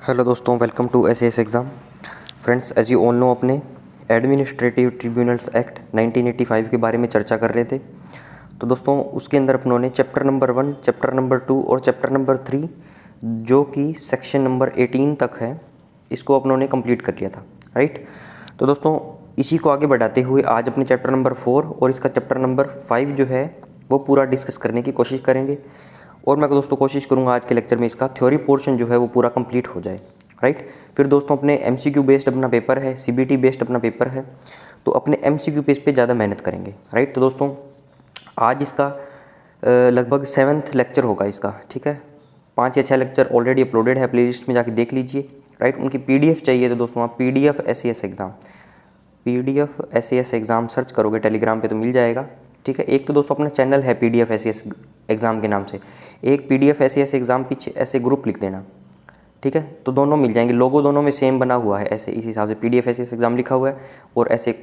Hello दोस्तों, welcome to SAS exam. Friends, as you all know, अपने administrative tribunals act 1985 के बारे में चर्चा कर रहे थे। तो दोस्तों, उसके अंदर अपनों ने चैप्टर नंबर 1, चैप्टर नंबर 2 और चैप्टर नंबर 3, जो कि सेक्शन नंबर 18 तक है, इसको अपनों ने कंप्लीट कर लिया था, राइट। तो दोस्तों, इसी को आगे बढ़ाते हुए आज अपने चैप्टर नंबर 4 और इसका चैप्टर नंबर 5 जो है वो पूरा डिस्कस करने की कोशिश करेंगे। और मैं दोस्तों कोशिश करूंगा आज के लेक्चर में इसका थ्योरी पोर्शन जो है वो पूरा कंप्लीट हो जाए, राइट। फिर दोस्तों, अपने एमसीक्यू बेस्ड अपना पेपर है, सीबीटी बेस्ड अपना पेपर है, तो अपने एमसीक्यू पेज पे ज़्यादा मेहनत करेंगे, राइट। तो दोस्तों, आज इसका लगभग 7th लेक्चर होगा इसका, ठीक है। 5 या 6 लेक्चर ऑलरेडी अपलोडेड है, प्लेलिस्ट में जाके देख लीजिए, राइट। उनकी पीडीएफ चाहिए तो दोस्तों आप पीडीएफ एसएएस एग्ज़ाम सर्च करोगे टेलीग्राम पे तो मिल जाएगा, ठीक है। एक तो दोस्तों अपना चैनल है पीडीएफ एसएएस एग्ज़ाम के नाम से, एक पीडीएफ एसएएस एग्ज़ाम पीछे ऐसे ग्रुप लिख देना, ठीक है। तो दोनों मिल जाएंगे, लोगो दोनों में सेम बना हुआ है, ऐसे इस हिसाब से पीडीएफ एसएएस एग्ज़ाम लिखा हुआ है और ऐसे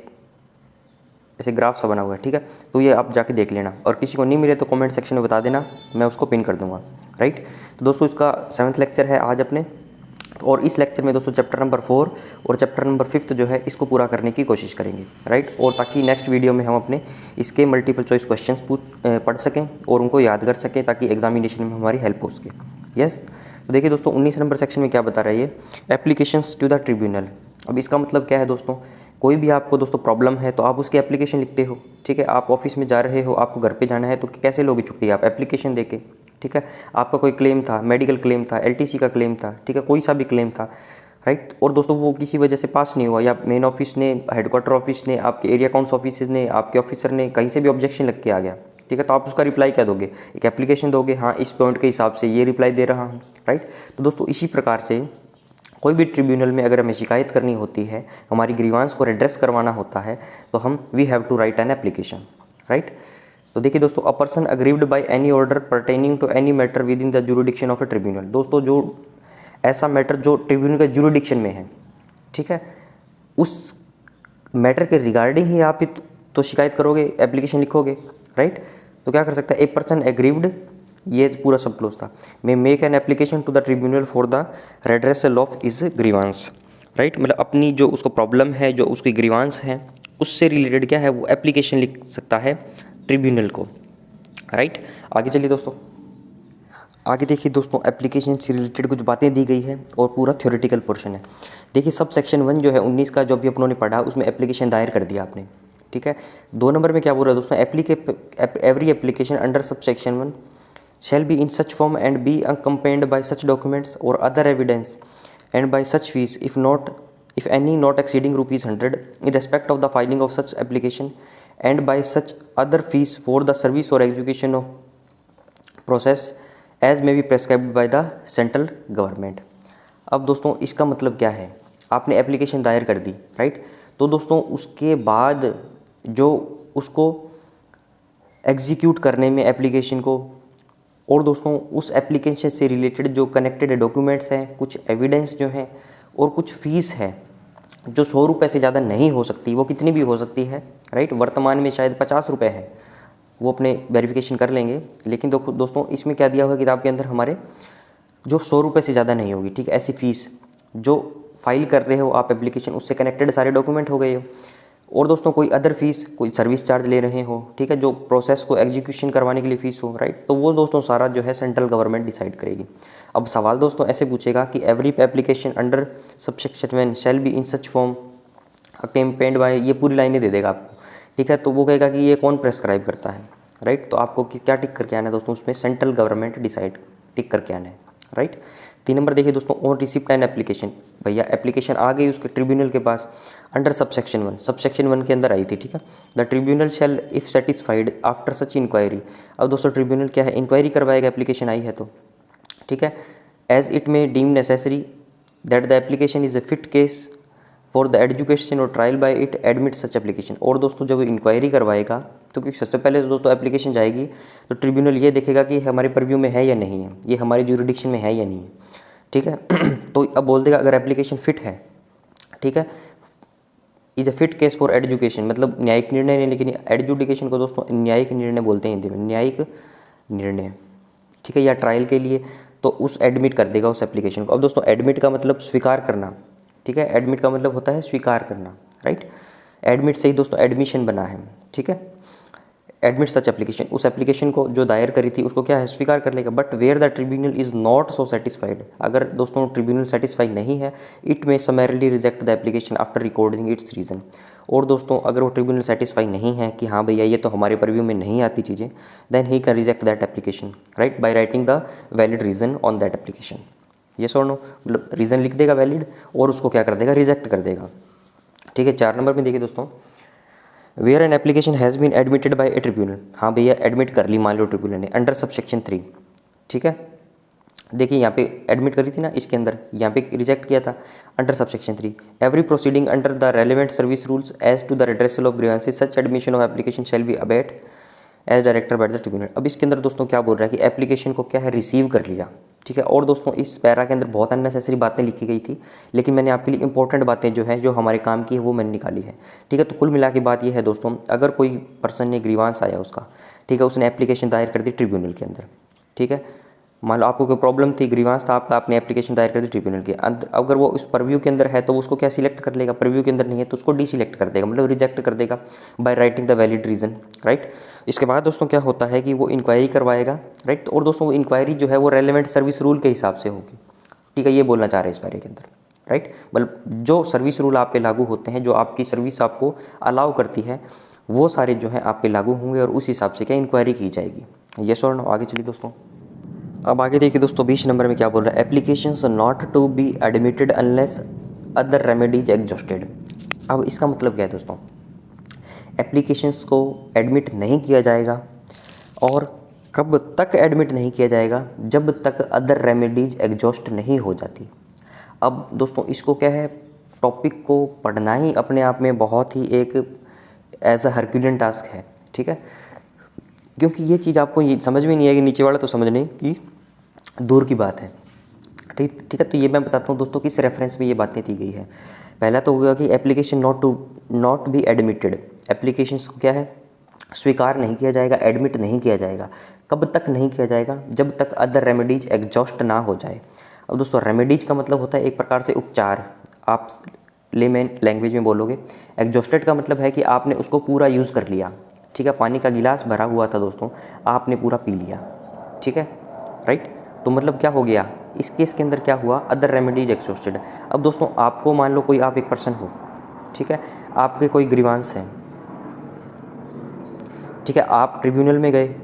ग्राफ सा बना हुआ है, ठीक है। तो ये आप जाके देख लेना, और किसी को नहीं मिले तो कमेंट सेक्शन में बता देना, मैं उसको पिन कर दूंगा, राइट। तो दोस्तों, इसका 7th लेक्चर है आज अपने, और इस लेक्चर में दोस्तों चैप्टर नंबर 4 और चैप्टर नंबर 5 जो है इसको पूरा करने की कोशिश करेंगे, राइट। और ताकि नेक्स्ट वीडियो में हम अपने इसके मल्टीपल चॉइस क्वेश्चंस पढ़ सकें और उनको याद कर सकें, ताकि एग्जामिनेशन में हमारी हेल्प हो सके। यस। तो देखिए दोस्तों, 19 नंबर सेक्शन में क्या बता रहा है ये, एप्लीकेशंस टू द ट्रिब्यूनल। अब इसका मतलब क्या है दोस्तों, कोई भी आपको दोस्तों प्रॉब्लम है तो आप उसकी एप्लीकेशन लिखते हो, ठीक है। आप ऑफिस में जा रहे हो, आपको घर पे जाना है तो कैसे लोगे छुट्टी, आप एप्लीकेशन देके, ठीक है। आपका कोई क्लेम था, मेडिकल क्लेम था, एलटीसी का क्लेम था, ठीक है, कोई सा भी क्लेम था, राइट। और दोस्तों वो किसी वजह से पास नहीं हुआ, या मेन ऑफिस ने, हेडक्वार्टर ऑफिस ने, आपके एरिया काउंट्स ऑफिस ने, आपके ऑफिसर ने कहीं से भी ऑब्जेक्शन लग के आ गया, ठीक है। तो आप उसका रिप्लाई क्या दोगे, एक एप्लीकेशन दोगे, हाँ इस पॉइंट के हिसाब से ये रिप्लाई दे रहा हूँ, राइट। तो दोस्तों, इसी प्रकार से कोई भी ट्रिब्यूनल में अगर हमें शिकायत करनी होती है, हमारी ग्रीवांस को एड्रेस करवाना होता है, तो हम we have to write an application, right. तो देखिए दोस्तों, a person aggrieved by any order pertaining to any matter within the jurisdiction of a tribunal. दोस्तों, जो ऐसा मैटर जो ट्रिब्यूनल के जुरिडिक्शन में है, ठीक है, उस मैटर के रिगार्डिंग ही आप तो शिकायत करोगे, एप्लीकेशन लिखोगे, राइट। तो क्या कर सकता है, ए पर्सन एग्रीव्ड, ये पूरा सब क्लोज था, may make an application to the tribunal for the redressal of is grievance, right. मतलब अपनी जो उसको प्रॉब्लम है, जो उसकी ग्रीवांस है, उससे रिलेटेड क्या है वो एप्लीकेशन लिख सकता है ट्रिब्यूनल को, राइट। आगे चलिए दोस्तों, आगे देखिए दोस्तों, एप्लीकेशन से रिलेटेड कुछ बातें दी गई है और पूरा थ्योरेटिकल पोर्शन है। देखिए, सब सेक्शन 1 जो है 19 का, जो भी अपनों ने पढ़ा, उसमें एप्लीकेशन दायर कर दिया आपने, ठीक है। 2 नंबर में क्या बोल रहा है दोस्तों, every application under sub section 1 shall be in such form and be accompanied by such documents or other evidence and by such fees if any not exceeding rupees 100 in respect of the filing of such application and by such other fees for the service or execution of process as may be prescribed by the central government। अब दोस्तों, इसका मतलब क्या है, आपने application दायर कर दी, right. तो दोस्तों, उसके बाद जो उसको एग्जीक्यूट करने में एप्लीकेशन को, और दोस्तों उस एप्लीकेशन से रिलेटेड जो कनेक्टेड डॉक्यूमेंट्स हैं, कुछ एविडेंस जो हैं, और कुछ फ़ीस है जो 100 रुपये से ज़्यादा नहीं हो सकती, वो कितनी भी हो सकती है, राइट। वर्तमान में शायद 50 रुपये है, वो अपने वेरिफिकेशन कर लेंगे, लेकिन दोस्तों इसमें क्या दिया हुआ है किताब के अंदर हमारे, जो 100 रुपये से ज़्यादा नहीं होगी, ठीक है। ऐसी फ़ीस जो फाइल कर रहे हो आप एप्लीकेशन, उससे कनेक्टेड सारे डॉक्यूमेंट हो गए हो, और दोस्तों कोई अदर फीस, कोई सर्विस चार्ज ले रहे हो, ठीक है, जो प्रोसेस को एग्जीक्यूशन करवाने के लिए फ़ीस हो, राइट। तो वो दोस्तों सारा जो है सेंट्रल गवर्नमेंट डिसाइड करेगी। अब सवाल दोस्तों ऐसे पूछेगा कि every application under subsection 1 shall be in such form accompanied by, ये पूरी लाइनें दे देगा आपको, ठीक है। तो वो कहेगा कि ये कौन प्रेस्क्राइब करता है, राइट। तो आपको क्या टिक करके आना है दोस्तों, उसमें सेंट्रल गवर्नमेंट डिसाइड टिक करके आना है, राइट। 3 नंबर देखिए दोस्तों, ऑन रिसिप्ट एंड एप्लीकेशन, भैया एप्लीकेशन आ गई उसके ट्रिब्यूनल के पास, अंडर सबसेक्शन 1, सबसेक्शन 1 के अंदर आई थी, ठीक है। The tribunal shall if satisfied after such inquiry. अब दोस्तों ट्रिब्यूनल क्या है, इंक्वायरी करवाएगा एप्लीकेशन आई है तो, ठीक है। As it may deem necessary that the application is a fit case for the education or trial by it admit such application. और दोस्तों जब इंक्वायरी करवाएगा तो क्योंकि सबसे पहले दोस्तों एप्लीकेशन जाएगी तो ट्रिब्यूनल ये देखेगा कि हमारे परव्यू में है या नहीं है, ये हमारे ज्यूरिडिक्शन में है या नहीं है, ठीक है। तो अब बोल देगा अगर एप्लीकेशन फिट है, ठीक है, is a fit case for education, मतलब न्यायिक निर्णय नहीं, लेकिन एडजुडिकेशन को दोस्तों न्यायिक निर्णय बोलते हैं हिंदी में, न्यायिक निर्णय, ठीक है, या ट्रायल के लिए तो उस एडमिट कर देगा उस एप्लीकेशन को। अब दोस्तों एडमिट का मतलब स्वीकार करना, ठीक है, एडमिट का मतलब होता है स्वीकार करना, राइट। एडमिट से ही दोस्तों एडमिशन बना है, ठीक है। एडमिट सच एप्लीकेशन, उस एप्लीकेशन को जो दायर करी थी उसको क्या है, स्वीकार कर लेगा। But where the tribunal is not so satisfied, अगर दोस्तों ट्रिब्यूनल सेटिस्फाइड नहीं है, it may summarily reject the application after recording its reason. और दोस्तों अगर वो ट्रिब्यूनल सेटिस्फाई नहीं है कि हाँ भैया ये तो हमारे परव्यू में नहीं आती चीज़ें, then he can reject that application, right, by writing the valid reason on that application. Yes और नो, मतलब रीज़न लिख देगा वैलिड और उसको क्या कर देगा, रिजेक्ट कर देगा, ठीक है। 4 नंबर में देखिए दोस्तों, where an application has been admitted by a tribunal, हाँ भैया एडमिट कर ली मान लो ट्रिब्यूनल ने, अंडर सबसेक्शन 3, ठीक है। देखिए यहाँ पे एडमिट करी थी ना, इसके अंदर यहाँ पे रिजेक्ट किया था under subsection 3। Every proceeding under the relevant service rules as to the redressal of grievances such admission of application shall be abate as director by the tribunal. अब इसके अंदर दोस्तों क्या बोल रहा है कि एप्लीकेशन को क्या है, रिसीव कर लिया, ठीक है। और दोस्तों इस पैरा के अंदर बहुत अननेसेसरी बातें लिखी गई थी, लेकिन मैंने आपके लिए इंपॉर्टेंट बातें जो है जो हमारे काम की है वो मैंने निकाली है, ठीक है। तो कुल मिला के बात ये है दोस्तों, अगर कोई पर्सन ने ग्रीवांस आया उसका, ठीक है, उसने एप्लीकेशन दायर कर दी ट्रिब्यूनल के अंदर, ठीक है। मान लो आपको कोई प्रॉब्लम थी, ग्रीवांस था आपका, आपने एप्लीकेशन दायर कर दी ट्रिब्यूनल के अंदर, अगर वो उस परव्यू के अंदर है तो उसको क्या सिलेक्ट कर लेगा, परव्यू के अंदर नहीं है तो उसको डीसिलेक्ट कर देगा, मतलब रिजेक्ट कर देगा bye writing the valid reason, right. इसके बाद दोस्तों क्या होता है कि वो इंक्वायरी करवाएगा, राइट। और दोस्तों वो इंक्वायरी जो है वो रेलेवेंट सर्विस रूल के हिसाब से होगी, ठीक है, ये बोलना चाह रहे हैं इस पैरे के अंदर, राइट। मतलब जो सर्विस रूल आप पे लागू होते हैं, जो आपकी सर्विस आपको अलाउ करती है, वो सारे जो है आप पे लागू होंगे और उस हिसाब से क्या इंक्वायरी की जाएगी। यस और नो, आगे चलिए दोस्तों। अब आगे देखिए दोस्तों 20 नंबर में क्या बोल रहा है, applications not to be admitted unless other remedies exhausted. अब इसका मतलब क्या है दोस्तों, एप्लीकेशंस को एडमिट नहीं किया जाएगा, और कब तक एडमिट नहीं किया जाएगा, जब तक अदर रेमेडीज एग्जॉस्ट नहीं हो जाती। अब दोस्तों इसको क्या है, टॉपिक को पढ़ना ही अपने आप में बहुत ही एक एज अ हरक्यूलियन टास्क है, ठीक है, क्योंकि ये चीज़ आपको ये समझ में नहीं आएगी, नीचे वाला तो समझने की दूर की बात है, ठीक है। तो ये मैं बताता हूँ दोस्तों किस रेफरेंस में ये बातें दी गई है। पहला तो होगा कि application not be admitted, application को क्या है, स्वीकार नहीं किया जाएगा, एडमिट नहीं किया जाएगा। कब तक नहीं किया जाएगा, जब तक अदर रेमेडीज एग्जॉस्ट ना हो जाए। अब दोस्तों रेमेडीज का मतलब होता है एक प्रकार से उपचार, आप लेमैन लैंग्वेज में बोलोगे। एग्जॉस्टेड का मतलब है कि आपने उसको पूरा यूज़ कर लिया, ठीक है। पानी का गिलास भरा हुआ था दोस्तों, आपने पूरा पी लिया, ठीक है, राइट। तो मतलब क्या हो गया, इस केस के अंदर क्या हुआ, अदर रेमेडीज एग्जॉस्टेड। अब दोस्तों आपको मान लो कोई आप एक पर्सन हो, ठीक है, आपके कोई ग्रीवांस है, ठीक है, आप ट्रिब्यूनल में गए,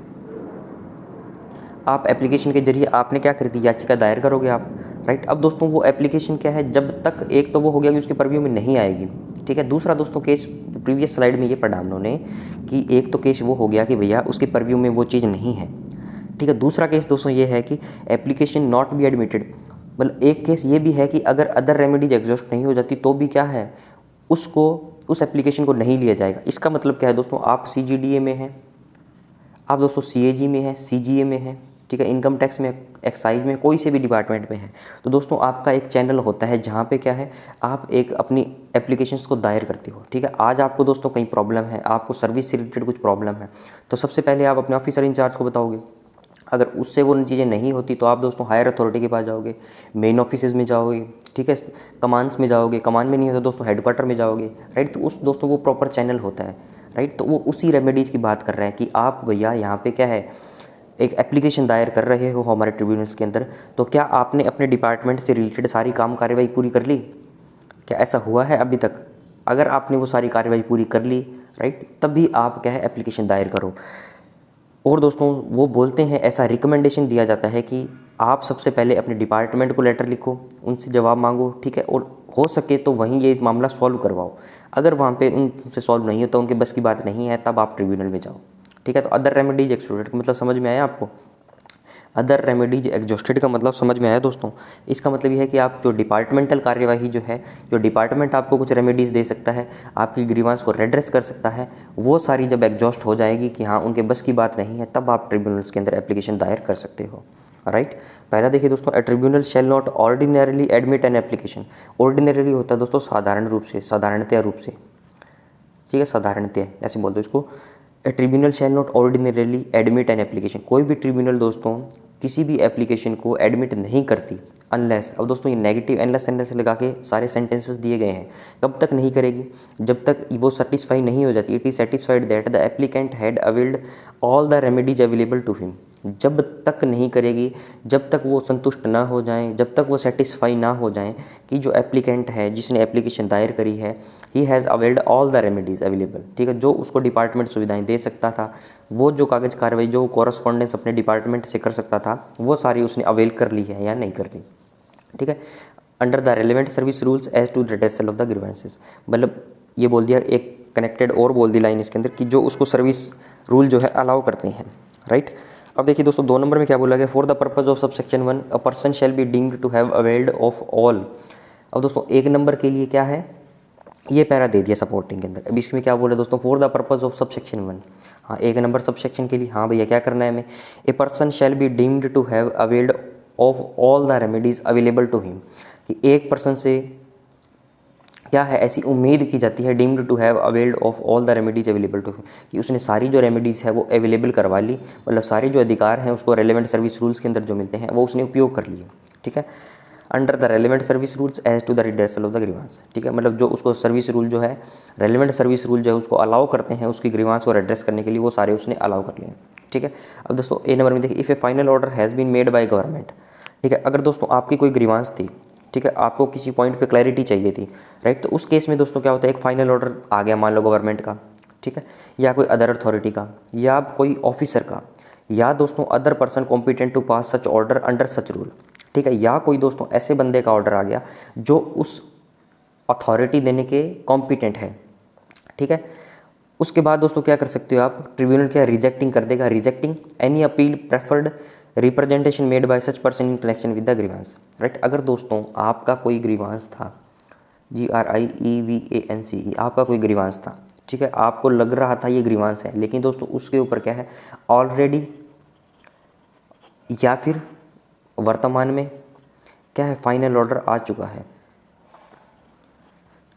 आप एप्लीकेशन के जरिए आपने क्या कर दी, याचिका दायर करोगे आप, राइट। अब दोस्तों वो एप्लीकेशन क्या है, जब तक, एक तो वो हो गया कि उसके परव्यू में नहीं आएगी, ठीक है। दूसरा दोस्तों केस प्रीवियस स्लाइड में ये पढ़ा हम लोगों ने कि एक तो केस वो हो गया कि भैया उसके परव्यू में वो चीज़ नहीं है, ठीक है। दूसरा केस दोस्तों ये है कि एप्लीकेशन नॉट बी एडमिटेड, मतलब एक केस ये भी है कि अगर अदर रेमेडीज एग्जॉस्ट नहीं हो जाती तो भी क्या है, उसको उस एप्लीकेशन को नहीं लिया जाएगा। इसका मतलब क्या है दोस्तों, आप CGDA में हैं, आप दोस्तों CAG में हैं, CGA में हैं, ठीक है, इनकम टैक्स में, एक्साइज में, कोई से भी डिपार्टमेंट में है, तो दोस्तों आपका एक चैनल होता है जहाँ पे क्या है, आप एक अपनी एप्लीकेशंस को दायर करते हो, ठीक है। आज आपको दोस्तों कहीं प्रॉब्लम है, आपको सर्विस से रिलेटेड कुछ प्रॉब्लम है, तो सबसे पहले आप अपने ऑफिसर इंचार्ज को बताओगे। अगर उससे वो चीज़ें नहीं होती तो आप दोस्तों हायर अथॉरिटी के पास जाओगे, मेन ऑफिसेज में जाओगे, ठीक है, कमांड्स में जाओगे, कमांड में नहीं होता दोस्तों हेडक्वार्टर में जाओगे, राइट। तो उस दोस्तों वो प्रॉपर चैनल होता है, राइट। तो वो उसी रेमेडीज़ की बात कर रहे हैं कि आप भैया यहाँ पे क्या है, एक एप्लीकेशन दायर कर रहे हो हमारे ट्रिब्यूनल्स के अंदर, तो क्या आपने अपने डिपार्टमेंट से रिलेटेड सारी काम कार्यवाही पूरी कर ली, क्या ऐसा हुआ है अभी तक? अगर आपने वो सारी कार्यवाही पूरी कर ली, राइट, तब भी आप क्या है एप्लीकेशन दायर करो। और दोस्तों वो बोलते हैं, ऐसा रिकमेंडेशन दिया जाता है कि आप सबसे पहले अपने डिपार्टमेंट को लेटर लिखो, उनसे जवाब मांगो, ठीक है, और हो सके तो वहीं ये मामला सॉल्व करवाओ। अगर वहाँ पे उनसे सॉल्व नहीं है तो उनके बस की बात नहीं है, तब आप ट्रिब्यूनल में जाओ, ठीक है। तो अदर रेमेडीज एक्सक्लूडेड का मतलब समझ में आया आपको? अदर रेमेडीज एग्जॉस्टेड का मतलब समझ में आया दोस्तों? इसका मतलब ये है कि आप जो डिपार्टमेंटल कार्यवाही जो है, जो डिपार्टमेंट आपको कुछ रेमेडीज़ दे सकता है, आपकी ग्रीवांस को रेड्रेस कर सकता है, वो सारी जब एग्जॉस्ट हो जाएगी कि हाँ उनके बस की बात नहीं है, तब आप ट्रिब्यूनल्स के अंदर एप्लीकेशन दायर कर सकते हो, राइट। पहला देखिए दोस्तों, a tribunal shall not ordinarily admit an application. Ordinarily होता है दोस्तों साधारण रूप से, साधारणतया रूप से, ठीक है, साधारणतया ऐसे बोल दो इसको। A tribunal shall not ordinarily admit an application. कोई भी ट्रिब्यूनल दोस्तों किसी भी एप्लीकेशन को एडमिट नहीं करती अनलेस, अब दोस्तों ये नेगेटिव अनलेस लगा के सारे सेंटेंसेस दिए गए हैं, कब तक नहीं करेगी, जब तक वो सेटिस्फाई नहीं हो जाती। It is satisfied that the applicant had availed all the remedies available to him, जब तक नहीं करेगी, जब तक वो संतुष्ट ना हो जाएं, जब तक वो सेटिस्फाई ना हो जाएं कि जो एप्लीकेंट है जिसने एप्लीकेशन दायर करी है, he has availed all the remedies available, ठीक है, जो उसको डिपार्टमेंट सुविधाएं दे सकता था, वो जो कागज़ कार्रवाई जो कॉरस्पॉन्डेंस अपने डिपार्टमेंट से कर सकता था, वो सारी उसने अवेल कर ली है या नहीं कर ली, ठीक है। Under the relevant service rules as to redressal of the grievances, मतलब ये बोल दिया, एक कनेक्टेड और बोल दी लाइन इसके अंदर कि जो उसको सर्विस रूल जो है अलाउ करते हैं, राइट। अब देखिए दोस्तों 2 नंबर में क्या बोला गया, for the purpose of subsection 1 a person shall be deemed to have availed of all. अब दोस्तों 1 नंबर के लिए क्या है, ये पैरा दे दिया सपोर्टिंग के अंदर। अब इसमें क्या बोला दोस्तों, for the purpose of subsection 1, हाँ 1 नंबर सबसेक्शन के लिए, हाँ भैया क्या करना है हमें, a person shall be deemed to have availed of all the remedies available to him, कि एक पर्सन से क्या है, ऐसी उम्मीद की जाती है, deemed to have availed of all the remedies available to him, कि उसने सारी जो रेमेडीज़ है वो अवेलेबल करवा ली, मतलब सारे जो अधिकार हैं उसको रेलेवेंट सर्विस रूल्स के अंदर जो मिलते हैं वो उसने उपयोग कर लिए, ठीक है। Under the relevant service rules as to the redressal of the grievance, ठीक है, मतलब जो उसको सर्विस रूल जो है, रेलेवेंट सर्विस रूल जो है उसको अलाउ करते हैं उसकी ग्रीवांस को एड्रेस करने के लिए, वो सारे उसने अलाउ कर लिए, ठीक है। अब दोस्तों ए नंबर में देखिए, if a final order has been made by government, ठीक है, अगर दोस्तों आपकी कोई ग्रीवांस थी, ठीक है, आपको किसी पॉइंट पे क्लैरिटी चाहिए थी, राइट, तो उस केस में दोस्तों क्या होता है, एक फाइनल ऑर्डर आ गया मान लो गवर्नमेंट का, ठीक है, या कोई अदर अथॉरिटी का, या कोई ऑफिसर का, या दोस्तों other person competent to pass such order under such rule, ठीक है, या कोई दोस्तों ऐसे बंदे का ऑर्डर आ गया जो उस अथॉरिटी देने के कॉम्पिटेंट है, ठीक है। उसके बाद दोस्तों क्या कर सकते हो आप, ट्रिब्यूनल क्या रिजेक्टिंग कर देगा, rejecting any appeal preferred representation made by such person in connection with the grievance, right. अगर दोस्तों आपका कोई ग्रीवांस था, GRIEVANCE, आपका कोई ग्रीवांस था, ठीक है, आपको लग रहा था ये ग्रीवांस है, लेकिन दोस्तों उसके ऊपर क्या है, ऑलरेडी या फिर वर्तमान में क्या है, फाइनल ऑर्डर आ चुका है,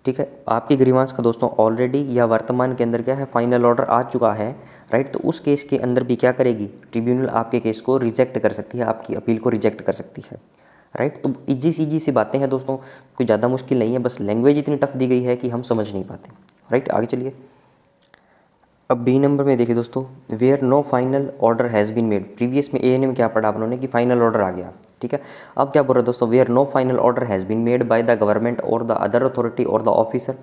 ठीक है, आपकी ग्रीवांस का दोस्तों ऑलरेडी या वर्तमान के अंदर क्या है, फाइनल ऑर्डर आ चुका है, राइट। तो उस केस के अंदर भी क्या करेगी, ट्रिब्यूनल आपके केस को रिजेक्ट कर सकती है, आपकी अपील को रिजेक्ट कर सकती है, राइट। तो इजी सी बातें हैं दोस्तों, कोई ज़्यादा मुश्किल नहीं है, बस लैंग्वेज इतनी टफ दी गई है कि हम समझ नहीं पाते, राइट। आगे चलिए, अब बी नंबर में देखिए दोस्तों, where no final order has been made, previous में ए में क्या पढ़ा आप लोगों ने कि फाइनल ऑर्डर आ गया, ठीक है। अब क्या बोल रहा है दोस्तों, where no final order has been made by the government और द अदर अथॉरिटी और द ऑफिसर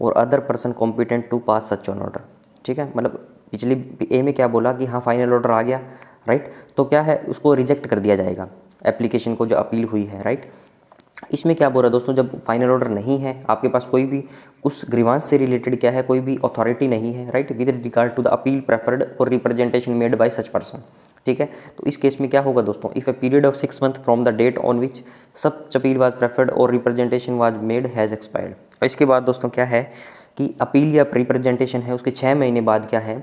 और other person competent to pass such on order, ठीक है। मतलब पिछली ए में क्या बोला कि हाँ फाइनल ऑर्डर आ गया, राइट, तो क्या है उसको रिजेक्ट कर दिया जाएगा, एप्लीकेशन को जो अपील हुई है, राइट। इसमें क्या बोल रहा है दोस्तों, जब फाइनल ऑर्डर नहीं है, आपके पास कोई भी उस ग्रीवांस से रिलेटेड क्या है, कोई भी अथॉरिटी नहीं है, right, with regard to the appeal preferred or representation made by such person, ठीक है। तो इस केस में क्या होगा दोस्तों, if a period of 6 month from the date on which such appeal was preferred or representation was made has expired. और इसके बाद दोस्तों क्या है कि अपील या रिप्रेजेंटेशन है उसके 6 महीने बाद क्या है,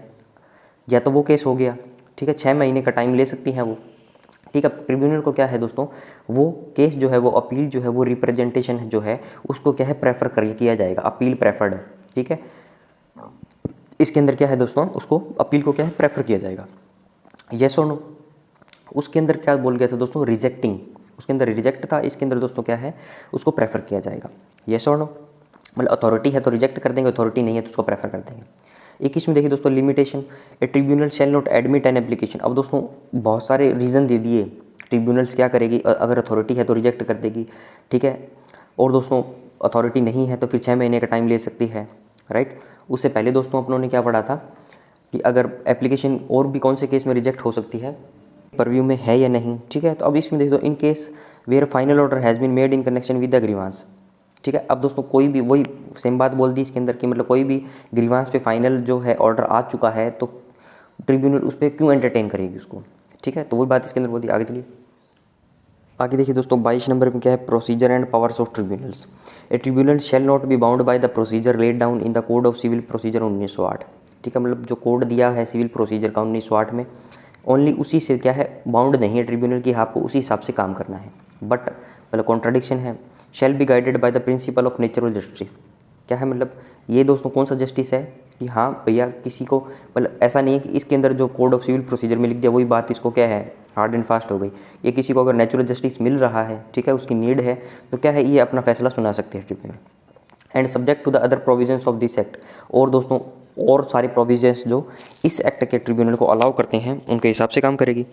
या तो वो केस हो गया, ठीक है, 6 महीने का टाइम ले सकती हैं वो, ठीक है। ट्रिब्यूनल को क्या है दोस्तों, वो केस जो है, वो अपील जो है, वो रिप्रेजेंटेशन जो है उसको क्या है प्रेफर किया जाएगा, अपील प्रेफर्ड है, ठीक है। इसके अंदर क्या है दोस्तों, उसको अपील को क्या है प्रेफर किया जाएगा, येस और नो। उसके अंदर क्या बोल गया था दोस्तों, रिजेक्टिंग, उसके अंदर रिजेक्ट था, इसके अंदर दोस्तों क्या है उसको प्रेफर किया जाएगा, येस और नो। मतलब अथॉरिटी है तो रिजेक्ट कर देंगे, अथॉरिटी नहीं है तो उसको प्रेफर कर देंगे। 21 में देखिए दोस्तों, limitation, A tribunal shall not admit an application. अब दोस्तों बहुत सारे रीज़न दे दिए, ट्रिब्यूनल्स क्या करेगी, अगर अथॉरिटी है तो रिजेक्ट कर देगी, ठीक है, और दोस्तों अथॉरिटी नहीं है तो फिर 6 महीने का टाइम ले सकती है, राइट। उससे पहले दोस्तों अपनों ने क्या पढ़ा था कि अगर एप्लीकेशन और भी कौन से केस में रिजेक्ट हो सकती है, परव्यू में है या नहीं, ठीक है। तो अब इसमें देख दो, in case where final order has been made in connection with the grievance, ठीक है। अब दोस्तों कोई भी, वही सेम बात बोल दी इसके अंदर कि मतलब कोई भी ग्रीवांस पे फाइनल जो है ऑर्डर आ चुका है तो ट्रिब्यूनल उस पर क्यों एंटरटेन करेगी उसको, ठीक है। तो वही बात इसके अंदर बोल दी। आगे चलिए, आगे देखिए दोस्तों 22 नंबर में क्या है, procedure and powers of tribunals. A tribunal shall not be bound by the procedure laid down in the code of civil procedure 1908, ठीक है। मतलब जो कोड दिया है सिविल प्रोसीजर का 1908 में, ओनली उसी से क्या है बाउंड नहीं है ट्रिब्यूनल की, आपको उसी हिसाब से काम करना है, बट मतलब कॉन्ट्राडिक्शन है, shall be guided by the principle of natural justice. क्या है मतलब ये दोस्तों कौन सा जस्टिस है कि हाँ भैया किसी को, मतलब ऐसा नहीं है कि इसके अंदर जो कोड ऑफ सिविल प्रोसीजर में लिख दिया वही बात इसको क्या है हार्ड एंड फास्ट हो गई। ये किसी को अगर नेचुरल जस्टिस मिल रहा है, ठीक है, उसकी नीड है, तो क्या है, ये अपना फैसला सुना सकते हैं tribunal. And subject to the other provisions of this act, और दोस्तों और सारे प्रोविजंस जो इस एक्ट के ट्रिब्यूनल को अलाउ करते हैं उनके हिसाब से काम करेगी।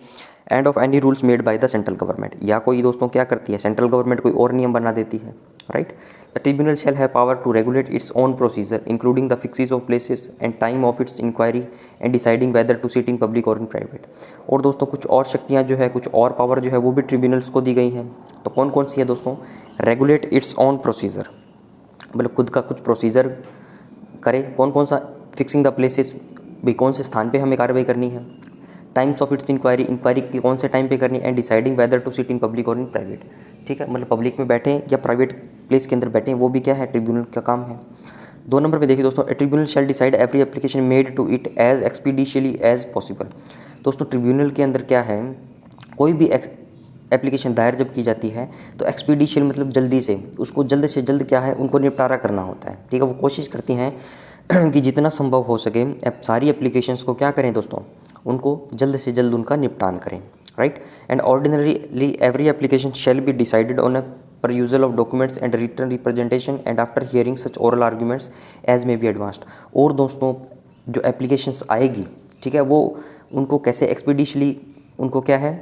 End of any rules made by the central government, या कोई दोस्तों क्या करती है, सेंट्रल गवर्नमेंट कोई और नियम बना देती है, right. The tribunal shall have power to regulate its own procedure including the fixes of places and time of its inquiry and deciding whether to sit in public और इन प्राइवेट। और दोस्तों कुछ और शक्तियाँ जो है, कुछ और पावर जो है वो भी ट्रिब्यूनल्स को दी गई हैं। तो कौन कौन सी है दोस्तों, रेगुलेट इट्स ओन प्रोसीजर, मतलब खुद का कुछ प्रोसीजर करे, कौन कौन सा, फिक्सिंग द प्लेसेस, भी कौन से स्थान पे हमें कार्रवाई करनी है, times of its inquiry, inquiry की कौन से टाइम पे करनी है, and deciding whether to sit in public और इन प्राइवेट, ठीक है, मतलब पब्लिक में बैठें या प्राइवेट प्लेस के अंदर बैठें, वो भी क्या है, ट्रिब्यूनल का काम है। 2 नंबर पे देखिए दोस्तों, tribunal shall decide every application made to it as expeditiously as possible. दोस्तों ट्रिब्यूनल के अंदर क्या है, कोई भी एप्लीकेशन दायर जब की जाती है तो एक्सपीडिशियल मतलब जल्दी से, उसको जल्द से जल्द क्या है, उनको निपटारा करना होता है, ठीक है। वो कोशिश करती हैं कि जितना संभव हो सके सारी एप्लीकेशंस को क्या करें दोस्तों, उनको जल्द से जल्द उनका निपटान करें, right. And ordinarily every application shall be decided on a perusal of documents and written representation and after hearing such oral arguments as may be advanced। और दोस्तों जो एप्लीकेशंस आएगी, ठीक है, वो उनको कैसे एक्सपीडिशली उनको क्या है,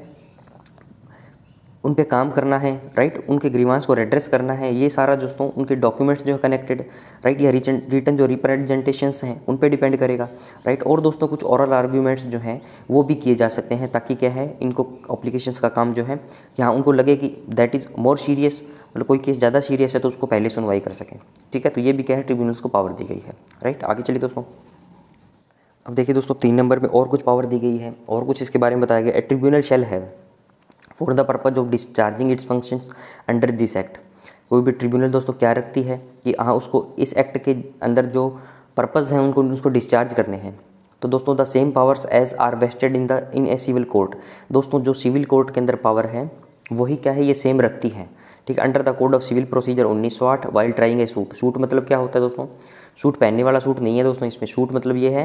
उन पे काम करना है, राइट, उनके ग्रीवांस को रेड्रेस करना है, ये सारा दोस्तों उनके डॉक्यूमेंट्स जो है कनेक्टेड, राइट, या रिटन जो रिप्रेजेंटेशंस हैं उन पे डिपेंड करेगा, राइट। और दोस्तों कुछ ओरल आर्ग्यूमेंट्स जो हैं वो भी किए जा सकते हैं, ताकि क्या है, इनको एप्लीकेशंस का काम जो है, यहाँ उनको लगे कि दैट इज़ मोर सीरियस, मतलब कोई केस ज़्यादा सीरियस है तो उसको पहले सुनवाई कर सकें, ठीक है। तो ये भी क्या है, ट्रिब्यूनल्स को पावर दी गई है, राइट। आगे चलिए दोस्तों, अब देखिए दोस्तों 3 नंबर में और कुछ पावर दी गई है, और कुछ इसके बारे में बताया गया। ट्रिब्यूनल शैल है for the purpose of discharging it's functions under this act. कोई भी ट्रिब्यूनल दोस्तों क्या रखती है कि हाँ उसको इस एक्ट के अंदर जो पर्पज़ हैं उनको उसको डिस्चार्ज करने हैं। तो दोस्तों the same powers as are vested in a civil court. दोस्तों जो सिविल कोर्ट के अंदर पावर है वही क्या है, ये सेम रखती है, ठीक है। Under the code of civil procedure 1908 while trying a suit. Suit मतलब क्या होता है दोस्तों, सूट पहनने वाला सूट नहीं है दोस्तों, इसमें सूट मतलब ये है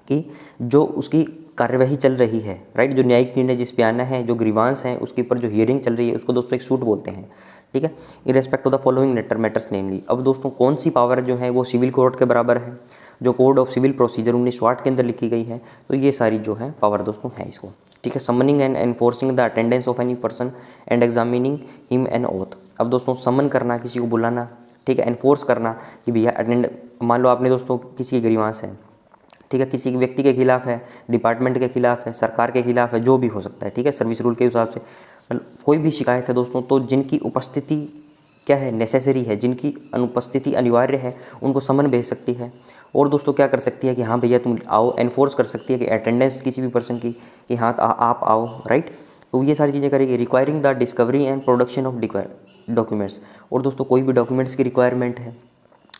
कि जो उसकी कार्यवाही चल रही है, राइट, जो न्यायिक निर्णय जिस पे आना है, जो ग्रीवांस हैं उसके ऊपर जो हियरिंग चल रही है, उसको दोस्तों एक सूट बोलते हैं, ठीक है। In respect to the following matters namely. अब दोस्तों कौन सी पावर जो है वो सिविल कोर्ट के बराबर है, जो कोड ऑफ सिविल प्रोसीजर 1908 के अंदर लिखी गई है, तो ये सारी जो है पावर दोस्तों है इसको, ठीक है। Summoning and enforcing the attendance of any person and examining him an oath. अब दोस्तों समन करना, किसी को बुलाना, ठीक है, एनफोर्स करना कि भैया अटेंड, मान लो आपने दोस्तों किसी की ग्रीवांस है, ठीक है, किसी व्यक्ति के खिलाफ है, डिपार्टमेंट के खिलाफ है, सरकार के खिलाफ है, जो भी हो सकता है, ठीक है, सर्विस रूल के हिसाब से कोई भी शिकायत है दोस्तों, तो जिनकी उपस्थिति क्या है, नेसेसरी है, जिनकी अनुपस्थिति अनिवार्य है, उनको समन भेज सकती है। और दोस्तों क्या कर सकती है कि हाँ भैया तुम आओ, एनफोर्स कर सकती है कि अटेंडेंस किसी भी पर्सन की कि हाँ आप आओ, राइट। तो ये सारी चीज़ें करेगी। Requiring the discovery and production of documents. और दोस्तों कोई भी डॉक्यूमेंट्स की रिक्वायरमेंट है,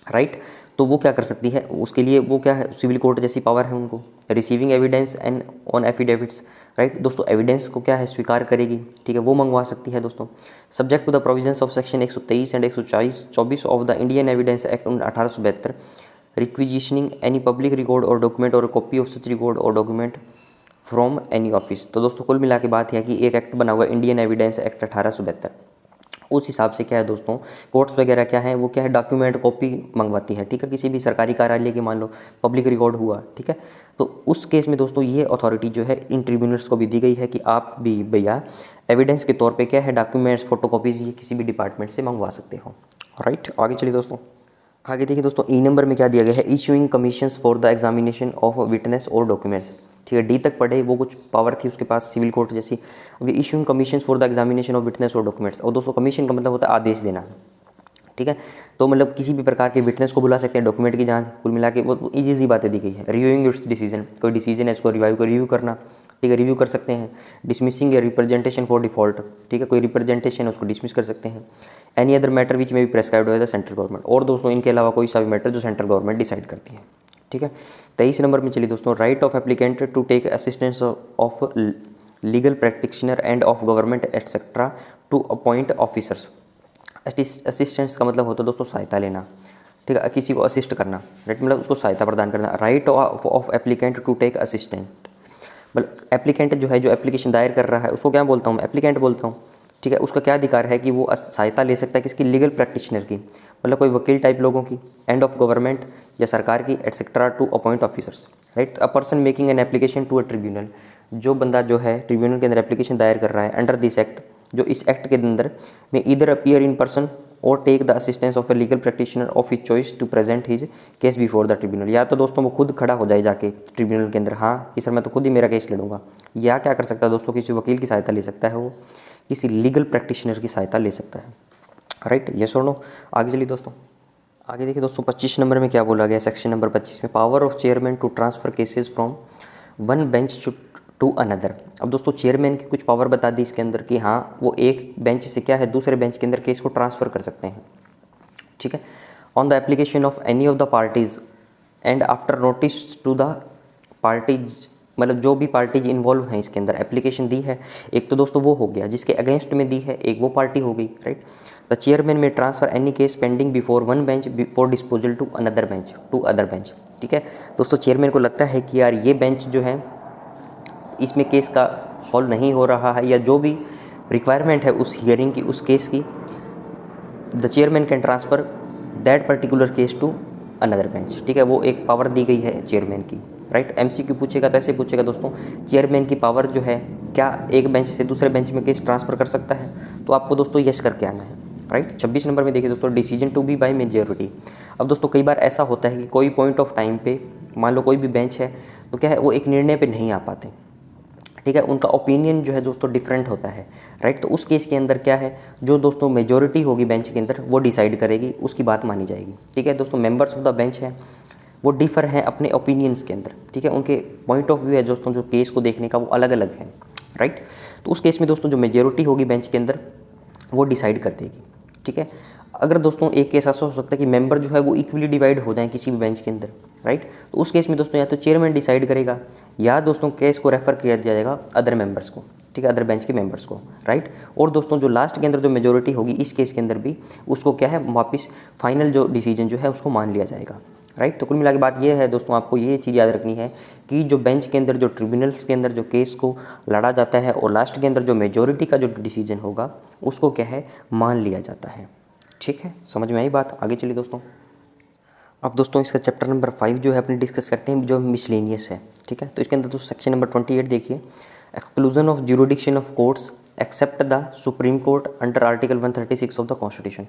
राइट, तो वो क्या कर सकती है, उसके लिए वो क्या है, सिविल कोर्ट जैसी पावर है उनको। Receiving evidence and on affidavits, right, दोस्तों एविडेंस को क्या है, स्वीकार करेगी, ठीक है, वो मंगवा सकती है दोस्तों। Subject to the provisions of section 123 and 124 of the Indian evidence act 1872, requisitioning any public record or document or copy of such record or document from any office. तो दोस्तों कुल मिला के बात है कि एक एक्ट बना हुआ है इंडियन एविडेंस एक्ट 1872, उस हिसाब से क्या है दोस्तों, कोर्ट्स वगैरह क्या है, वो क्या है, डॉक्यूमेंट कॉपी मंगवाती है, ठीक है, किसी भी सरकारी कार्यालय की, मान लो पब्लिक रिकॉर्ड हुआ, ठीक है। तो उस केस में दोस्तों ये अथॉरिटी जो है इन ट्रिब्यूनल्स को भी दी गई है कि आप भी भैया एविडेंस के तौर पे क्या है, डॉक्यूमेंट्स, फोटोकॉपीज़ ये किसी भी डिपार्टमेंट से मंगवा सकते हो, राइट। आगे चलिए दोस्तों, आगे देखिए दोस्तों ई नंबर में क्या दिया गया है, issuing commissions for the examination of witness और डॉक्यूमेंट्स, ठीक है। डी तक पढ़े, वो कुछ पावर थी उसके पास सिविल कोर्ट जैसी। अब ये issuing commissions for the examination of witness और डॉक्यूमेंट्स। और दोस्तों कमीशन का मतलब होता है आदेश देना, ठीक है। तो मतलब किसी भी प्रकार के विटनेस को बुला सकते हैं, डॉक्यूमेंट की जांच, कुल मिला के वो ईजी बातें दी गई है। रिव्यूइंग इट्स डिसीजन, कोई डिसीजन है इसको रिव्यू करना, ठीक है, रिव्यू कर सकते हैं। डिसमिसिंग या रिप्रेजेंटेशन फॉर डिफॉल्ट, ठीक है, कोई रिप्रेजेंटेशन है उसको डिसमिस कर सकते हैं। एनी अदर मैटर विच में भी prescribed bye the central government. और दोस्तों इनके अलावा कोई सा भी मैटर जो सेंट्रल गवर्नमेंट डिसाइड करती है, ठीक है। 23 नंबर में चलिए दोस्तों, right of applicant to take assistance of legal practitioner and of government etcetera to appoint officers. Assistance का मतलब होता है दोस्तों सहायता लेना, ठीक है, किसी को असिस्ट करना, राइट, मतलब उसको सहायता प्रदान करना। Right of applicant to take assistant मतलब एप्लीकेंट जो है, जो एप्लीकेशन दायर कर रहा है उसको क्या बोलता हूँ, एप्लीकेंट बोलता हूँ। ठीक है, उसका क्या अधिकार है कि वो सहायता ले सकता है किसकी, लीगल प्रैक्टिशनर की, मतलब कोई वकील टाइप लोगों की, एंड ऑफ गवर्नमेंट या सरकार की, etcetera, to appoint officers, right. A person making an application to a tribunal, जो बंदा जो है ट्रिब्यूनल के अंदर एप्लीकेशन दायर कर रहा है अंडर दिस एक्ट, जो इस एक्ट के अंदर में ईदर अपीयर इन पर्सन और take the assistance of a legal practitioner of his choice to present his case before the tribunal, या तो दोस्तों वो खुद खड़ा हो जाए जाके ट्रिब्यूनल के अंदर, हाँ कि सर मैं तो खुद ही मेरा केस लड़ूंगा, या क्या कर सकता है दोस्तों, किसी वकील की सहायता ले सकता है, वो किसी लीगल प्रैक्टिशनर की सहायता ले सकता है, राइट। यस और नो। आगे चलिए दोस्तों, आगे देखिए दोस्तों 25 नंबर में क्या बोला गया, सेक्शन नंबर 25 में, power of chairman to transfer cases from one bench to another. अब दोस्तों चेयरमैन की कुछ पावर बता दी इसके अंदर कि हाँ वो एक बेंच से क्या है दूसरे बेंच के अंदर केस को ट्रांसफ़र कर सकते हैं। ठीक है, on the application of any of the parties and after notice to the parties, मतलब जो भी पार्टीज इन्वॉल्व हैं इसके अंदर, एप्लीकेशन दी है एक तो दोस्तों वो हो गया जिसके अगेंस्ट में दी है, एक वो पार्टी हो गई, right. The chairman may transfer any case pending before one bench for disposal to another bench, to other bench. ठीक है, दोस्तों चेयरमैन को लगता है कि यार ये बेंच जो है इसमें केस का सॉल्व नहीं हो रहा है, या जो भी रिक्वायरमेंट है उस हियरिंग की, उस केस की, the chairman can transfer that particular case to another bench. ठीक है, वो एक पावर दी गई है चेयरमैन की, राइट। एमसीक्यू पूछेगा तो ऐसे पूछेगा दोस्तों, चेयरमैन की पावर जो है क्या एक बेंच से दूसरे बेंच में केस ट्रांसफ़र कर सकता है, तो आपको दोस्तों यस करके आना है, राइट। 26 नंबर में देखिए दोस्तों, decision to be by majority. अब दोस्तों कई बार ऐसा होता है कि कोई पॉइंट ऑफ टाइम पे मान लो कोई भी बेंच है तो क्या है वो एक निर्णय पे नहीं आ पाते, ठीक है, उनका ओपिनियन जो है दोस्तों डिफरेंट होता है, राइट। तो उस केस के अंदर क्या है, जो दोस्तों मेजॉरिटी होगी बेंच के अंदर वो डिसाइड करेगी, उसकी बात मानी जाएगी। ठीक है दोस्तों, मेंबर्स ऑफ द बेंच है वो डिफर हैं अपने ओपिनियंस के अंदर, ठीक है, उनके पॉइंट ऑफ व्यू है दोस्तों जो केस को देखने का वो अलग अलग है, राइट। तो उस केस में दोस्तों जो मेजॉरिटी होगी बेंच के अंदर वो डिसाइड कर देगी। ठीक है, अगर दोस्तों एक केस ऐसा हो सकता है कि मेंबर जो है वो इक्वली डिवाइड हो जाए किसी भी बेंच के अंदर, राइट। तो उस केस में दोस्तों या तो चेयरमैन डिसाइड करेगा या दोस्तों केस को रेफर किया जाएगा अदर मेंबर्स को, ठीक है, अदर बेंच के मेंबर्स को, राइट। और दोस्तों जो लास्ट के अंदर जो मेजॉरिटी होगी इस केस के अंदर भी उसको क्या है वापस फाइनल जो डिसीजन जो है उसको मान लिया जाएगा, राइट। तो कुल मिला के बात ये है दोस्तों, आपको ये चीज़ याद रखनी है कि जो बेंच के अंदर जो ट्रिब्यूनल्स के अंदर जो केस को लड़ा जाता है और लास्ट के अंदर जो मेजॉरिटी का जो डिसीजन होगा उसको क्या है मान लिया जाता है। ठीक है, समझ में आई बात। आगे चलिए दोस्तों, अब दोस्तों इसका चैप्टर नंबर 5 जो है अपने डिस्कस करते हैं जो मिसलेनियस है। ठीक है, तो इसके अंदर दोस्तों सेक्शन नंबर 28 देखिए, exclusion of jurisdiction of courts except the supreme court under article 136 of the constitution.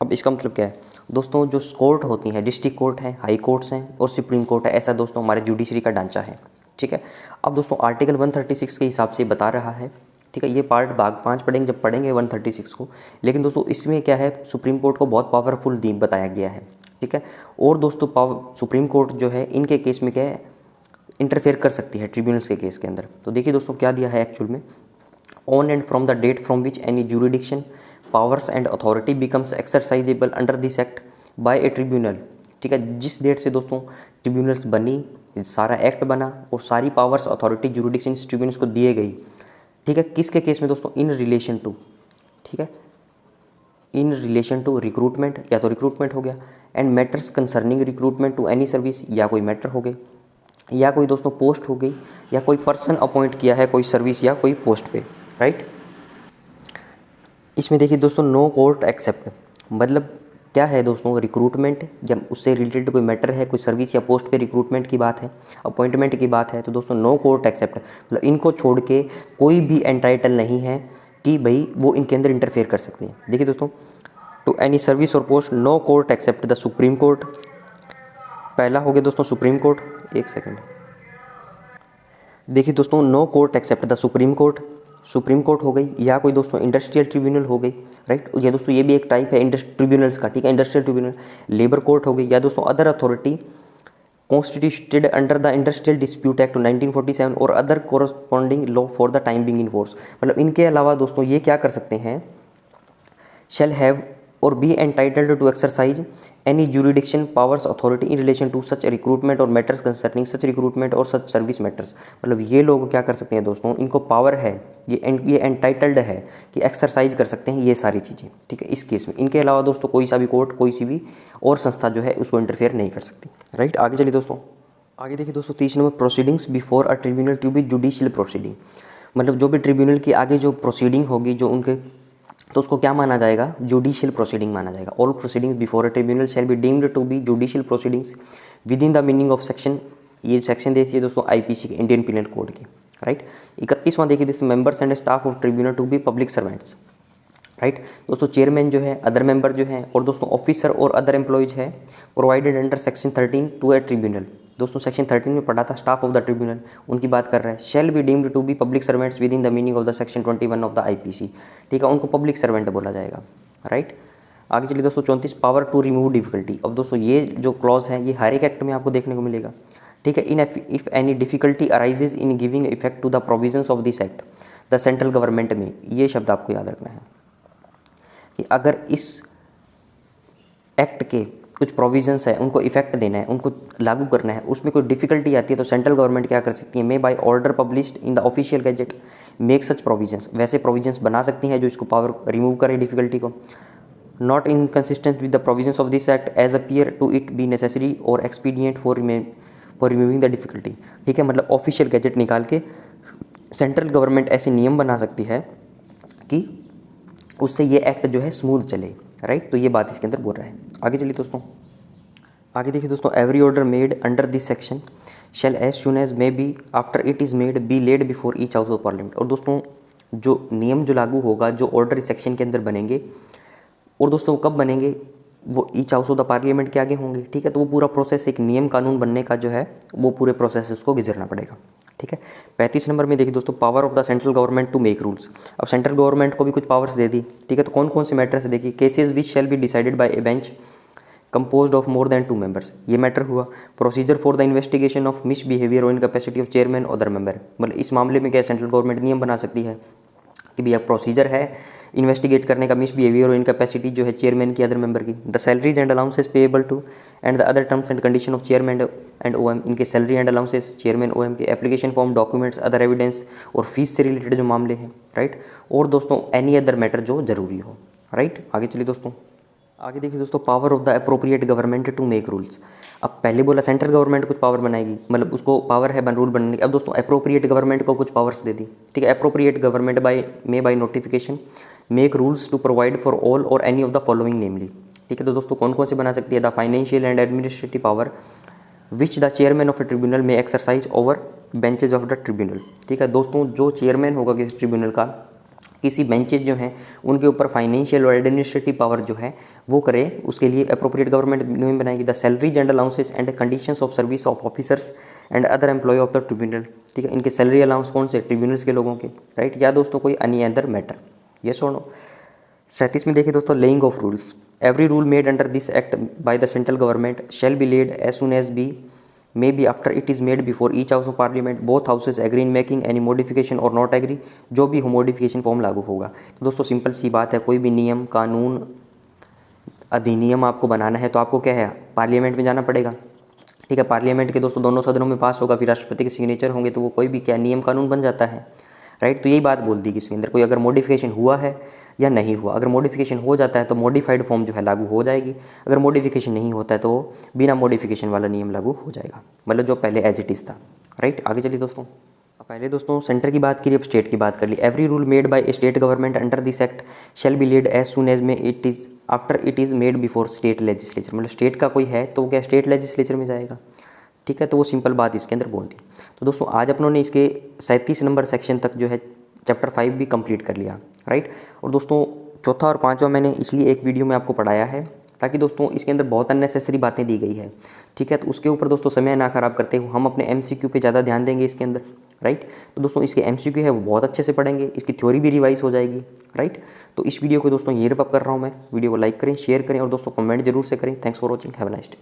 अब इसका मतलब क्या है दोस्तों, जो कोर्ट होती हैं डिस्ट्रिक्ट कोर्ट है, हाई कोर्ट्स हैं और सुप्रीम कोर्ट है, ऐसा दोस्तों हमारे जुडिशरी का ढांचा है। ठीक है, अब दोस्तों आर्टिकल 136 के हिसाब से बता रहा है, ठीक है, ये पार्ट भाग 5 पढ़ेंगे जब पढ़ेंगे 136 को, लेकिन दोस्तों इसमें क्या है सुप्रीम कोर्ट को बहुत पावरफुल दी बताया गया है। ठीक है, और दोस्तों सुप्रीम कोर्ट जो है इनके केस में क्या है इंटरफेयर कर सकती है ट्रिब्यूनल्स के केस के अंदर। तो देखिए दोस्तों क्या दिया है एक्चुअल में, on and from the date from which any jurisdiction powers and authority becomes exercisable under this act by a tribunal. ठीक है, जिस डेट से दोस्तों ट्रिब्यूनल्स बनी, सारा एक्ट बना और सारी पावर्स अथॉरिटी ज्यूरिडिक्शन ट्रिब्यूनल्स को दिए गई, ठीक है, किसके केस में दोस्तों, इन रिलेशन टू, ठीक है, इन रिलेशन टू रिक्रूटमेंट, या तो रिक्रूटमेंट हो गया, and matters concerning recruitment to any service, या कोई मैटर हो गई, या कोई दोस्तों पोस्ट हो गई, या कोई पर्सन अपॉइंट किया है कोई सर्विस या कोई पोस्ट पे, राइट। इसमें देखिए दोस्तों नो कोर्ट एक्सेप्ट, मतलब क्या है दोस्तों, रिक्रूटमेंट जब उससे रिलेटेड कोई मैटर है, कोई सर्विस या पोस्ट पे रिक्रूटमेंट की बात है, अपॉइंटमेंट की बात है, तो दोस्तों नो कोर्ट एक्सेप्ट, मतलब इनको छोड़ के कोई भी एंटाइटल नहीं है कि भाई वो इनके अंदर इंटरफेयर कर सकते हैं। देखिए दोस्तों, टू एनी सर्विस और post no court except the supreme court, पहला हो गया दोस्तों सुप्रीम कोर्ट, एक सेकेंड, देखिए दोस्तों no court except the supreme court, supreme court हो गई, या कोई दोस्तों इंडस्ट्रियल ट्रिब्यूनल हो गई, राइट, ये दोस्तों ये भी एक टाइप है ट्रिब्यूनल्स का, ठीक है, इंडस्ट्रियल ट्रिब्यूनल, लेबर कोर्ट हो गई, या दोस्तों other authority constituted under the industrial dispute act 1947 और other corresponding law for the time being in force. मतलब इनके अलावा दोस्तों ये क्या कर सकते हैं, shall have or be entitled to exercise any jurisdiction powers authority in relation to such recruitment or matters concerning such recruitment or such service matters। मतलब ये लोग क्या कर सकते हैं दोस्तों, इनको पावर है, ये एंटाइटल्ड है कि एक्सरसाइज कर सकते हैं ये सारी चीज़ें। ठीक है, इस केस में इनके अलावा दोस्तों कोई सा भी कोर्ट, कोई सी भी और संस्था जो है उसको इंटरफेयर नहीं कर सकती, राइट। आगे चलिए दोस्तों, आगे देखिए दोस्तों 30 number, proceedings before a tribunal to be judicial proceeding, मतलब जो भी ट्रिब्यूनल की आगे जो प्रोसीडिंग होगी जो उनके, तो उसको क्या माना जाएगा, जुडिशियल प्रोसीडिंग माना जाएगा। All proceedings before a tribunal shall be deemed to be judicial proceedings within the meaning of section, ये सेक्शन देखिए दोस्तों आईपीसी के, इंडियन पिनल कोड के, राइट। 31वां देखिए दोस्तों, members and staff of tribunal to be public servants, right. दोस्तों chairman जो है, अदर मेंबर जो है, और दोस्तों ऑफिसर और अदर एम्प्लॉयज है provided under section 13 to a tribunal, दोस्तों सेक्शन 13 में पढ़ा था स्टाफ ऑफ द ट्रिब्यूनल, उनकी बात कर रहा है। Shall be deemed to be public servants within the meaning of the section 21 of the IPC, ठीक है, उनको पब्लिक सर्वेंट बोला जाएगा, राइट। आगे चलिए दोस्तों 34, पावर टू रिमूव डिफिकल्टी। अब दोस्तों ये जो क्लॉज है ये हर एक एक्ट में आपको देखने को मिलेगा, ठीक है। In if any difficulty arises in giving effect to the provisions of this act, the central government may, ये शब्द आपको याद रखना है कि अगर इस एक्ट के कुछ प्रोविजंस है उनको इफेक्ट देना है, उनको लागू करना है, उसमें कोई डिफिकल्टी आती है तो सेंट्रल गवर्नमेंट क्या कर सकती है, may by order published in the official gazette make such provisions, वैसे प्रोविजंस बना सकती हैं जो इसको पावर रिमूव करे डिफिकल्टी को। Not inconsistent with the provisions of this act as appear to it be necessary or expedient for removing the difficulty, ठीक है। मतलब ऑफिशियल गैजेट निकाल के सेंट्रल गवर्नमेंट ऐसे नियम बना सकती है कि उससे ये एक्ट जो है स्मूथ चले, राइट। तो ये बात इसके अंदर बोल रहा है। आगे चलिए दोस्तों, आगे देखिए दोस्तों, every order made under this section shall as soon as may be after it is made be laid before each house of parliament. और दोस्तों जो नियम जो लागू होगा, जो ऑर्डर इस सेक्शन के अंदर बनेंगे, और दोस्तों कब बनेंगे, वो each house of the parliament के आगे होंगे, ठीक है। तो वो पूरा प्रोसेस, एक नियम कानून बनने का जो है वो पूरे प्रोसेस उसको गुजरना पड़ेगा, ठीक है। 35 नंबर में देखिए दोस्तों, power of the central government to make rules. अब सेंट्रल गवर्नमेंट को भी कुछ पावर्स दे दी, ठीक है। तो कौन कौन से मैटर्स देखिए, cases which shall be decided by A bench composed of more than 2 members, ये मैटर हुआ। Procedure for the investigation of miss behaviour और इनकैपेसिटी ऑफ चेयरमैन और अदर मेंबर, मतलब इस मामले में क्या सेंट्रल गवर्नमेंट नियम बना सकती है कि भैया प्रोसीजर है इन्वेस्टिगेट करने का मिस बिहेवियर और इनकैपेसिटी जो है चेयरमैन की, अदर मेंबर की। The salaries and allowances payable to and the other terms and condition of chairman and OM, इनके salary and allowances, chairman OM के, application form, documents, other evidence और fees से related जो मामले हैं, right. और दोस्तों एनी अदर मैटर जो जरूरी हो, राइट। आगे चलिए दोस्तों, आगे देखिए दोस्तों, power of the appropriate government to make rules. अब पहले बोला सेंट्रल गवर्नमेंट कुछ पावर बनाएगी, मतलब उसको पावर है रूल बनाने की। अब दोस्तों अप्रोप्रिएट गवर्नमेंट को कुछ पावर्स दे दी, ठीक है। Appropriate government by notification make rules to provide for all or any of the following namely, ठीक है। तो दोस्तों कौन कौन से बना सकती है, the financial and administrative power which the chairman of a tribunal may exercise over benches of the tribunal, ठीक है। दोस्तों जो चेयरमैन होगा किसी ट्रिब्यूनल का, किसी बेंचेज जो हैं उनके ऊपर फाइनेंशियल और एडमिनिस्ट्रेटिव पावर जो है वो करे, उसके लिए अप्रोप्रिएट गवर्नमेंट नियम बनाएगी। The salaries and allowances and conditions of service of officers and other employ of the tribunal, ठीक है। इनके सैलरी अलाउंस कौन से, ट्रिब्यूनल्स के लोगों के, राइट। या दोस्तों कोई एनी अदर मैटर, यस और नो। 37 में देखिए दोस्तों, laying of rules. Every rule made under this act by the central government shall be laid as soon as be may be after it is made before each house of parliament, both houses agree in making any modification or not agree, जो भी हो modification form लागू होगा। तो दोस्तों simple सी बात है, कोई भी नियम, कानून, अधिनियम आपको बनाना है तो आपको क्या है, पार्लियामेंट में जाना पड़ेगा, ठीक है। पार्लियामेंट के दोस्तों दोनों सदनों में पास होगा, फिर राष्ट्रपति के सिग्नेचर होंगे, तो वो कोई भी क्या नियम कानून बन जाता है, राइट। तो यही बात बोल दी कि इसके अंदर कोई अगर मॉडिफिकेशन हुआ है या नहीं हुआ, अगर मॉडिफिकेशन हो जाता है तो मॉडिफाइड फॉर्म जो है लागू हो जाएगी, अगर मॉडिफिकेशन नहीं होता है तो बिना मॉडिफिकेशन वाला नियम लागू हो जाएगा, मतलब जो पहले एज इट इज़ था, राइट। आगे चलिए दोस्तों, पहले दोस्तों सेंटर की बात करी, अब स्टेट की बात कर ली। Every rule made by state government under this act shall be laid as soon as may it is after it is made before state legislature, मतलब स्टेट का कोई है तो वो क्या स्टेट लेजिस्लेचर में जाएगा, ठीक है। तो वो सिंपल बात इसके अंदर बोल दी। तो दोस्तों आज अपनों ने इसके 37 नंबर सेक्शन तक जो है चैप्टर 5 भी कंप्लीट कर लिया, राइट। और दोस्तों चौथा और पांचवा मैंने इसलिए एक वीडियो में आपको पढ़ाया है ताकि दोस्तों इसके अंदर बहुत अननेसेसरी बातें दी गई है, ठीक है। तो उसके ऊपर दोस्तों समय ना खराब करते हुए हम अपने MCQ पे ज़्यादा ध्यान देंगे इसके अंदर, राइट। तो दोस्तों इसके MCQ है वो बहुत अच्छे से पढ़ेंगे, इसकी थ्योरी भी रिवाइज हो जाएगी, राइट। तो इस वीडियो को दोस्तों ये रैप अप कर रहा हूँ मैं। वीडियो को लाइक करें, शेयर करें और दोस्तों कमेंट जरूर से करें। Thanks for watching, have a nice day.